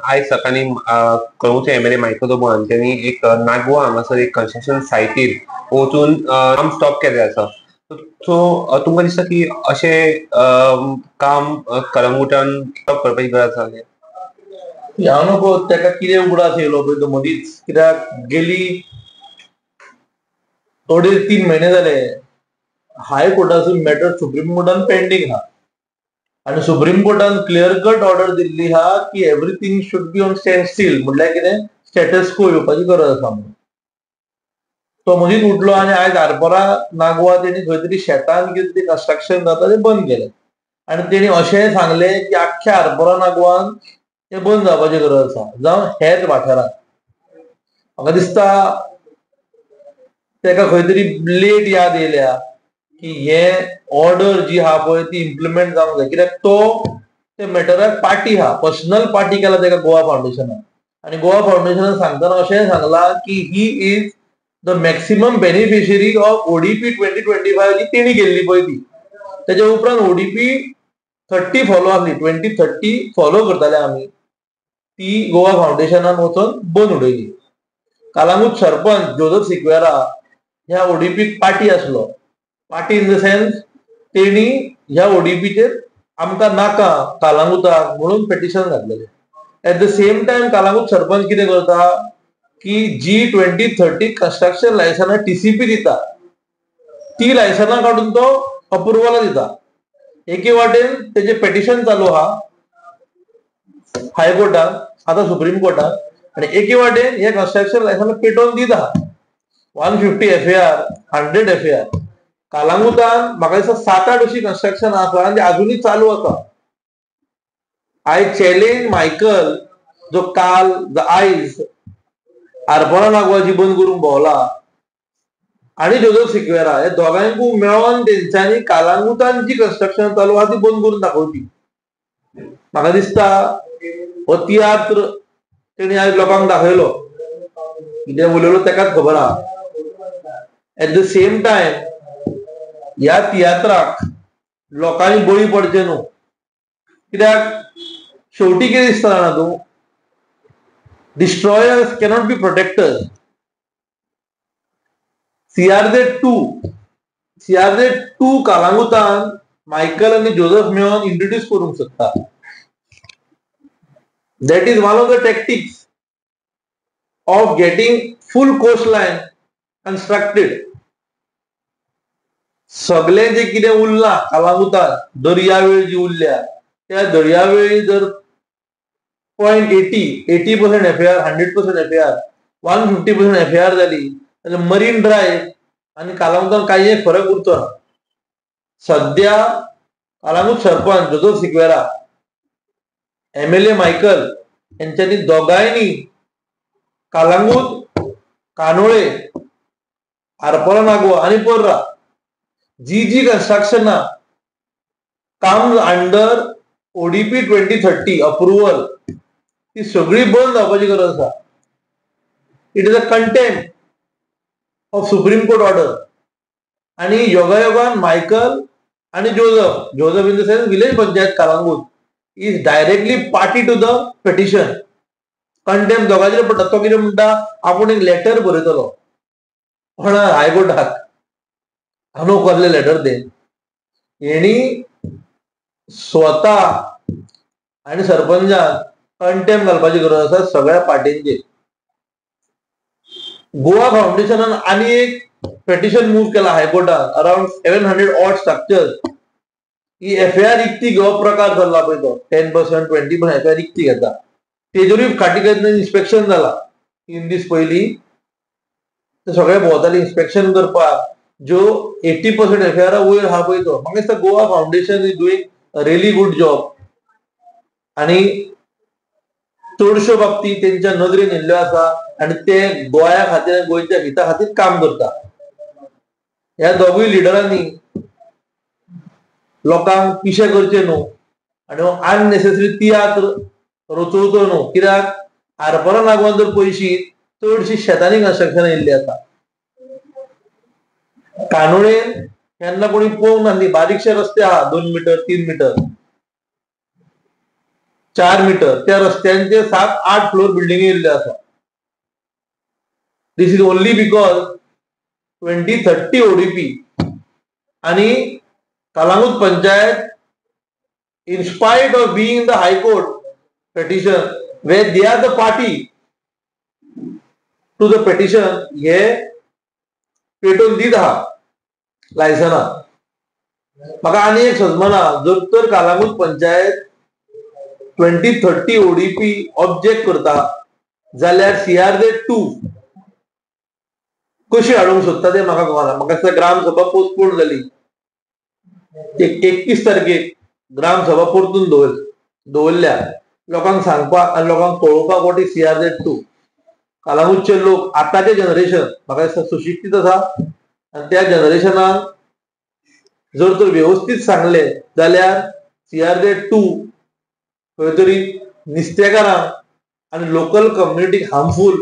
आयज सकाळी कळंगूटचे MLA Michael दोबोळान त्यांनी एक नागवा हांगासर एक कन्स्ट्रक्शन सायटीर वचून काम स्टॉप केले आसा. सो तुमकां दिसता की अशें काम कळंगूटान स्टॉप करपाची गरज आसा? हांव नको ताका कितें उगडास येयलो पळय तो मदींच, कित्याक गेली 2.5-3 म्हयने जाले हायकोर्टाचो मॅटर सुप्रीम कोर्टान पेंडींग आहा आणि सुप्रीम कोर्टान क्लियर कट ऑर्डर दिल्ली आहा की everything should be on standstill, म्हटल्यार कितें स्टेटस को येवपाची गरज आसा म्हणून. तो मदींच उठलो आनी आयज आरपोरा नागवा तेणी खंय तरी शेतान कितें तरी कन्स्ट्रक्शन जाता तें बंद केलें आनी तेणी अशेंय सांगलें की आख्ख्या आरपोरा नागवान तें बंद जावपाची गरज आसा जावं हेर वाठारांत. म्हाका दिसता ताका खंय तरी लेट याद येयल्या की हे ऑर्डर जी आहा पळय ती इम्प्लिमेंट जावंक जाय, कित्याक तो त्या मॅटराक पार्टी आहा, पर्सनल पार्टी केला ताका गोवा फावंडेशनान. आनी गोवा फावंडेशनान सांगतना अशेंय सांगलां की he is the maximum beneficiary of ODP 2025 जी तेणी गेल्ली पळय ती. तेज्या उपरांत ओडीपी 30 फॉलो आसली, 2030 फॉलो करताले आमी, ती गोवा फावंडेशनान वचून बंद उडयली. कालांगूट सरपंच जोझफ सिक्वेरा ह्या ओडीपीक पार्टी आसलो. पार्टी इन द सेन्स तेणी ह्या ओडीपीचेर आमकां नाका कालांगुताक म्हणून पेटिशन घातलेलें. At the same time Calangute sarpanch कितें करता की जी 2030 कन्स्ट्रक्शन लायसन्स टीसीपी दिता ती लायसन्स काडून तो अप्रुवल दिता. एके वाटेन तेजे पेटिशन चालू आहा हायकोर्टान, आतां सुप्रीम कोर्टान, आनी एके वाटेन हे कन्स्ट्रक्शन लायसन्स पेटोवन दीत आहा. 150 FAR, 100 FAR. कालांगुतान म्हाका दिसता 7-8 अशी कन्स्ट्रक्शन आसा आनी अजुनूय चालू आसा. आय चॅलेंज मायकल जो काल आयज आरपोरा नागवाची बंद करून भोंवला आनी जोझफ सिक्वेरा हे दोगांयकूय मेळोन तेंच्यांनी कालांगुतान जी कन्स्ट्रक्शन चालू आहा ती बंद करून दाखोवची. म्हाका दिसता हो तियात्र तेणी आयज लोकांक दाखयलो, कितें उलयलो ताकाच खबर आहा. एट द सेम टायम ह्या तियात्राक लोकांनी बळी पडचे न्हू, कित्याक शेवटी कितें दिसता जाणा तूं, destroyers cannot be protectors. CRZ 2 कालांगुतान मायकल आनी जोझफ मेळोन इंट्रोड्यूस करूंक सोदता. That is one of the tactics of getting full coastline constructed. सगळें जे कितें उरलां कालांगुतान दर्यावेळ जी उरल्या त्या दर्यावेळी जर 0.80% FAR, 100% FAR, 150% FAR जाली जाल्यार मरीन ड्रायव्ह आनी कालांगुतान कांय फरक उरचो ना. सद्या Calangute sarpanch Joseph Sequeira, MLA Michael यांच्यांनी दोगांयनी कालांगूट, कानोळे, आरपोरा नागवा आनी पर्रा जी कन्स्ट्रक्शनां कम्स अंडर ओडीपी 2030 अप्रुवल ती सगळी बंद जावपाची गरज आसा. It is a contempt of Supreme Court order. आनी योगायोगान मायकल आनी Joseph in the sense village panchayat Calangute is directly party to the petition. Contempt दोगांचेर पडटा. तो कितें म्हणटा, आपूण एक लेटर बरयतलो कोणा हायकोर्टाक, हांव कसलें लेटर दे. हेणी स्वता आनी सरपंचान कंटेम्प्ट घालपाची गरज आसा सगळ्या पार्टींचेर. गोवा फावंडेशनान आनी एक पेटिशन मूव केला हायकोर्टान अराउंड 700 ऑड स्ट्रक्चर्स. ही FAR इकती घेवप प्रकार चल्ला पळय तो 10%, 20% FAR इकती घेता. तेजेरूय खाटीक इन्स्पेक्शन जाला 3 दीस पयलीं. ते सगळे भोंवताले इन्स्पेक्शन करपाक ज्यो 80% FAR वयर आहा पळय तो. म्हाका दिसता Goa foundation is doing a really good job आनी चडश्यो बाबती तेंच्या नदरेन येयल्ल्यो आसा आनी ते गोंया खातीर, गोंयच्या हिता खातीर काम करता. ह्या दोगूय लिडरांनी लोकांक पिशे करचे न्हू आनी अननेसेसरी तियात्र रचोवचो न्हू. कित्याक आरपोरा नागवान जर पळयशीत चडशी शेतांनी कन्स्ट्रक्शनां येयल्लीं आसा. कानोळेन केन्ना कोणी पळोवंक नासली, बारीकशे रस्ते आहा 2 मीटर 3 मीटर. 4 मीटर त्या रस्त्यांचे 7-8 फ्लोर बिल्डिंग येयल्ले आसा. दिस इज ओनली बिकॉज 2030 ओडीपी आणि Calangute panchayat in spite of being in the high court petition where they are the party to the petition हे पेटोवन दीत आहा लायसना. म्हाका आनी एक सजमना, जर तर कालांगूट पंचायत 2030 ओडीपी ऑब्जेक्ट करता जाल्यार CRZ 2 कशी हाडूंक सोदता ते म्हाका कळना. म्हाका दिसता ग्रामसभा पोस्टपोन जाली, 31 तारखेक ग्रामसभा परतून दवरल्या लोकांक सांगपाक आनी लोकांक कळोवपाक वॉट इज CRZ 2. कालांगूटचे लोक आतांचे जनरेशन म्हाका दिसता सुशिक्षीत आसा आनी त्या जनरेशनाक जर तर व्यवस्थीत सांगले जाल्यार CRZ 2 खंय तरी नुस्तेकारांक आनी लोकल कम्युनिटीक हार्मफूल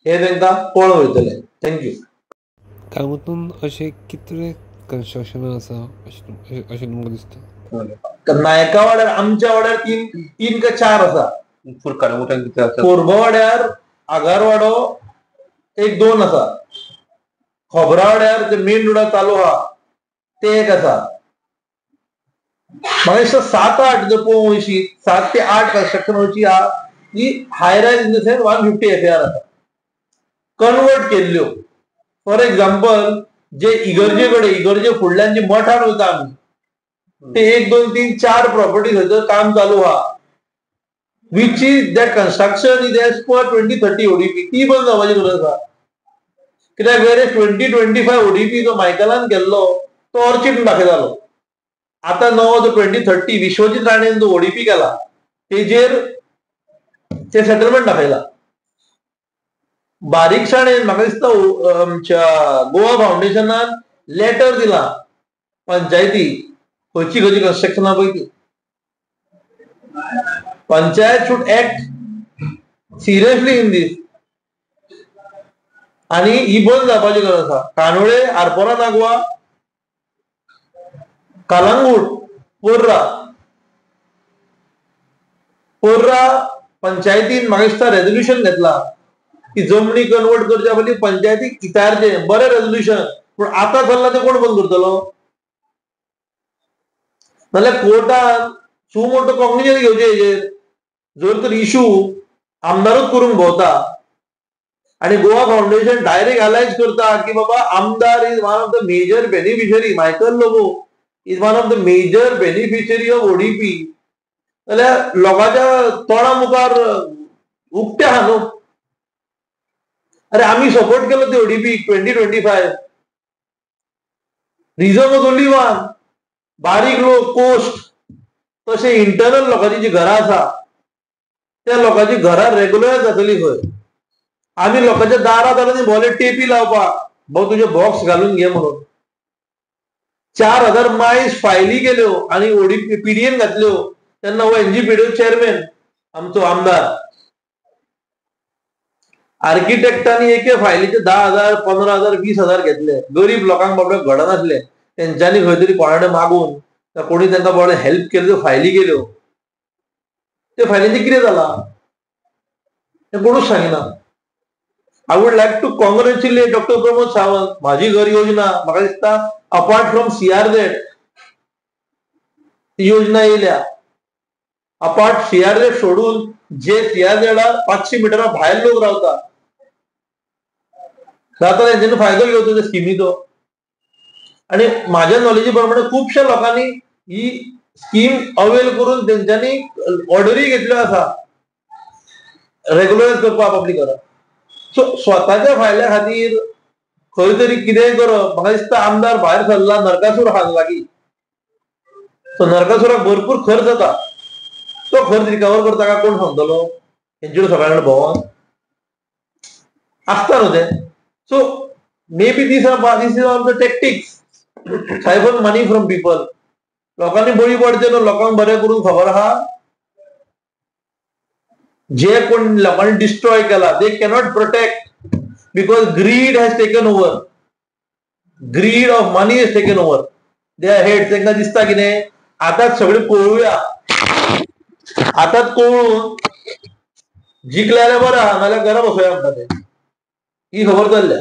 हे तांकां कळोन वयतलें. थँक्यू. कालांगूटान अशें कितले कन्स्ट्रक्शन आसा अशें तुमकां दिसता? नायका वाड्यार आमच्या वाड्यार 3 का 4 आसा. कालांगूटान कितें आसा? कोरबा वाड्यार आगारवाडो 1-2 आसा. खोबरा वाड्यार ते मेन रोडार चालू आहा ते एक आसा. म्हाका दिसता 7-8 जर पळोवंक वयशी 7 ते 8 कन्स्ट्रक्शन अशी आहा जी हाय रायज इन द सेन्स 150 FAR आसा कन्वर्ट केल्ल्यो. फॉर एक्झाम्पल जे इगर्जे फुडल्यान जे मठान वयता आमी ते 1-2-3-4 प्रॉपर्टी थंयसर काम चालू आहा which is that construction is as per 2030 ODP. ती बंद जावपाची गरज आसा कित्याक वेरे 2025 ओडीपी जो मायकलान केल्लो तो ऑर्चिड दाखयतालो. आता नवो जो 2030 विश्वजीत राणेन जो ओडीपी केला तेजेर ते सेटलमेंट दाखयला. बारीकसाणेन म्हाका दिसता आमच्या गोवा फाउंडेशनान लेटर दिला पंचायती खंयची कन्स्ट्रक्शनां पळय ती. Panchayat should act seriously in this आनी ही बंद जावपाची गरज आसा. कानोळे, आरपोरा नागवा, कालांगूट, पोर्रा पंचायतीन म्हाका दिसता रेजोल्युशन घेतला की जमनी कन्वर्ट करच्या पयलीं पंचायतीक इचारचे. बरें रेजोल्युशन, पूण आतां चल्ला ते कोण बंद करतलो? नाल्यार कोर्टान सुमोटो कॉग्निजन घेवचे हेजेर. जर तर इशू आमदारूच करूंक भोंवता आनी गोवा फाउंडेशन डायरेक्ट अलायज करता की बाबा आमदार is one of the major beneficiary, Michael Lobo is one of the major beneficiary of ODP, जाल्यार लोकांच्या तोंडा मुखार उक्ते आहा न्हू. अरे आमी सपोर्ट केलो ते ODP 2025. Reason was only one, बारीक लोक कोस्ट तशें इंटरनल लोकांची जी घरां आसा त्या लोकांची घरां रेग्युलर जातली खंय. आमी लोकांच्या दारांनी भोवले टेपी लावपाक भाऊ तुजे बॉक्स घालून घे म्हणून. 4000 मायज फायली केल्यो आनी ओडीपी पीडीएन घातल्यो तेन्ना हो एनजीपीडीओ चेअरमॅन आमचो आमदार आर्किटेक्टांनी एके फायलीचे 10,000, 15,000, 20,000 घेतले. गरीब लोकांक बाबडे घडनासले तेंच्यांनी खंय तरी कोणाकडे मागून कोणी तांकां बाबडे हेल्प केल्यो, फायली केल्यो. ते फायलींचे कितें जाला ते कोणूच सांगिना. I would like to congratulate doctor Pramod Sawant. माझी घर योजना म्हाका दिसता अपार्ट फ्रॉम CRZ ती योजना येयल्या. अपार्ट CRZ सोडून जे CRZ 500 मिटरा भायर लोक रावता तेंच्यानी फायदो घेवचो त्या स्किमीचो. आणि माझ्या नॉलेजी प्रमाणे खुबश्या लोकांनी ही स्कीम अवेल करून तेंच्यांनी ऑर्डरी घेतल्यो आसा रेग्युलरायज करपाक आपली घरां. सो स्वताच्या फायल्या खातीर खंय तरी कितेंय करप. म्हाका दिसता आमदार भायर सरला नरकासूर हात लागीं. सो नरकासुराक भरपूर खर्च जाता. तो खर्च रिकवर करता काय कोण सांगतलो? तेंच्यो सगळ्यांकडे भोंवन आसता न्हू ते. So maybe this is of the tactics siphon money from people. लोकांनी बळी पडचे न्हू. लोकांक बरें करून खबर आहा जे कोण लोकांनी डिस्ट्रॉय केला they cannot protect because greed has taken over. Greed of money has taken over. They are head. तांकां दिसता कितें आतांच सगळें पळोवया आतांच कळून जिंकले जाल्यार बरं आहा नाल्यार घरा बसूया म्हणटा ते ही खबर जाल्ल्या